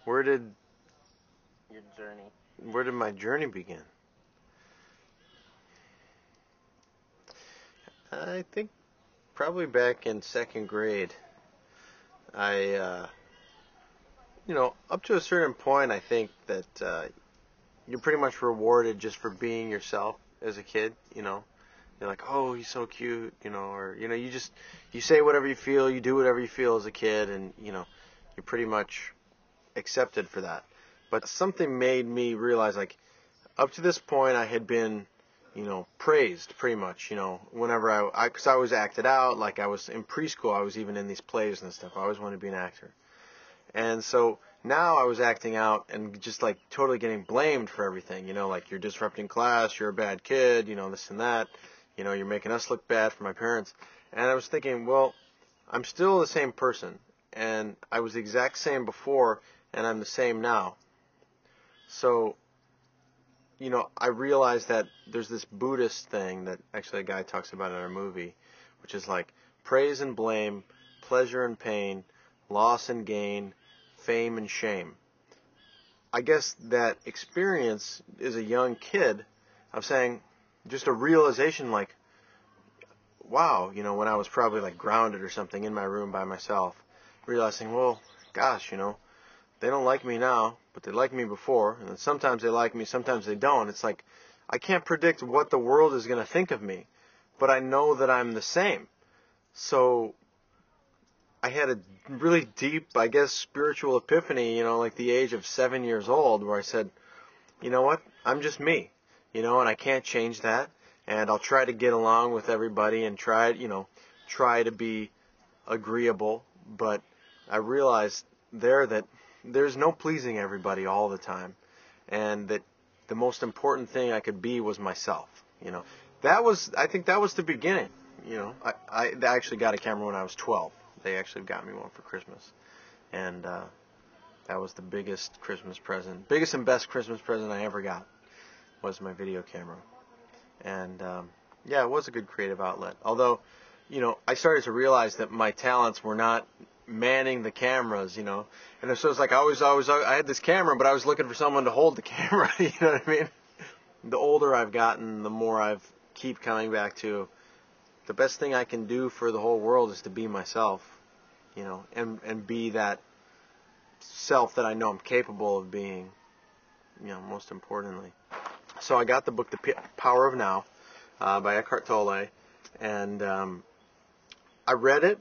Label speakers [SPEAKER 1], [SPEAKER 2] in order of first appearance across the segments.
[SPEAKER 1] Where did
[SPEAKER 2] your journey?
[SPEAKER 1] Where did my journey begin? I think probably back in second grade. I, up to a certain point, I think that you're pretty much rewarded just for being yourself as a kid. You're like, oh, he's so cute, or you say whatever you feel, you do whatever you feel as a kid, and you're pretty much accepted for that. But something made me realize, like, up to this point, I had been, praised pretty much, whenever because I always acted out. Like, I was in preschool, I was even in these plays and stuff. I always wanted to be an actor. And so now I was acting out and just, like, totally getting blamed for everything, like, you're disrupting class, you're a bad kid, this and that, you're making us look bad for my parents. And I was thinking, well, I'm still the same person, and I was the exact same before, and I'm the same now. So, I realized that there's this Buddhist thing that actually a guy talks about in our movie, which is like praise and blame, pleasure and pain, loss and gain, fame and shame. I guess that experience as a young kid of saying, just a realization like, wow, when I was probably like grounded or something in my room by myself, realizing, well, gosh, they don't like me now, but they liked me before, and then sometimes they like me, sometimes they don't. It's like, I can't predict what the world is going to think of me, but I know that I'm the same. So I had a really deep, I guess, spiritual epiphany, like the age of 7 years old, where I said, you know what, I'm just me, and I can't change that, and I'll try to get along with everybody and try to be agreeable, but I realized there that there's no pleasing everybody all the time, and that the most important thing I could be was myself. I think that was the beginning. I actually got a camera when I was 12. They actually got me one for Christmas, and that was the biggest and best Christmas present I ever got, was my video camera. And it was a good creative outlet. Although, I started to realize that my talents were not manning the cameras, and so it's like I had this camera, but I was looking for someone to hold the camera. You know what I mean? The older I've gotten, the more I've keep coming back to the best thing I can do for the whole world is to be myself, and be that self that I know I'm capable of being, most importantly. So I got the book, The Power of Now, by Eckhart Tolle, and I read it.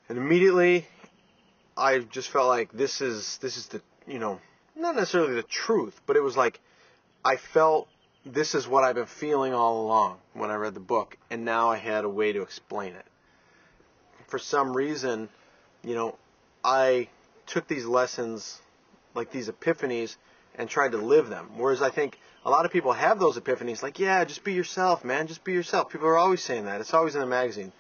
[SPEAKER 1] And immediately, I just felt like this is the, not necessarily the truth, but it was like, I felt this is what I've been feeling all along when I read the book, and now I had a way to explain it. For some reason, I took these lessons, like these epiphanies, and tried to live them. Whereas I think a lot of people have those epiphanies, like, yeah, just be yourself, man, just be yourself. People are always saying that. It's always in the magazine.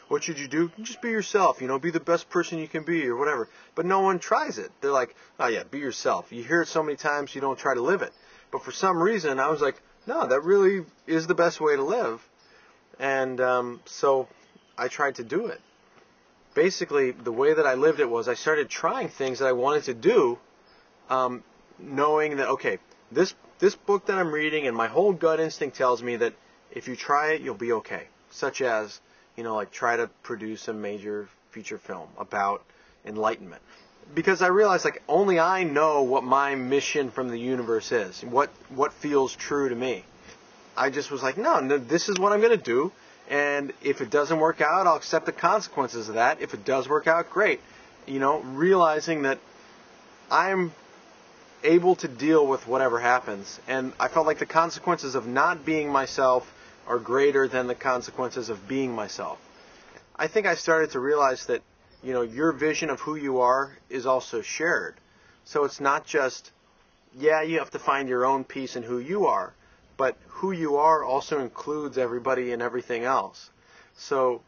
[SPEAKER 1] What should you do? Just be yourself, be the best person you can be or whatever. But no one tries it. They're like, oh yeah, be yourself. You hear it so many times, you don't try to live it. But for some reason, I was like, no, that really is the best way to live. And so I tried to do it. Basically, the way that I lived it was I started trying things that I wanted to do, knowing that, okay, this book that I'm reading and my whole gut instinct tells me that if you try it, you'll be okay. Such as, like try to produce a major feature film about enlightenment. Because I realized, like, only I know what my mission from the universe is, what feels true to me. I just was like, no, this is what I'm going to do, and if it doesn't work out, I'll accept the consequences of that. If it does work out, great. Realizing that I'm able to deal with whatever happens, and I felt like the consequences of not being myself are greater than the consequences of being myself. I think I started to realize that, your vision of who you are is also shared. So it's not just, yeah, you have to find your own peace in who you are, but who you are also includes everybody and everything else. So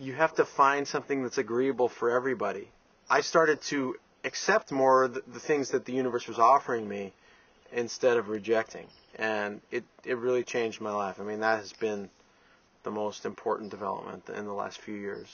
[SPEAKER 1] you have to find something that's agreeable for everybody. I started to accept more the things that the universe was offering me instead of rejecting. And it really changed my life. I mean, that has been the most important development in the last few years.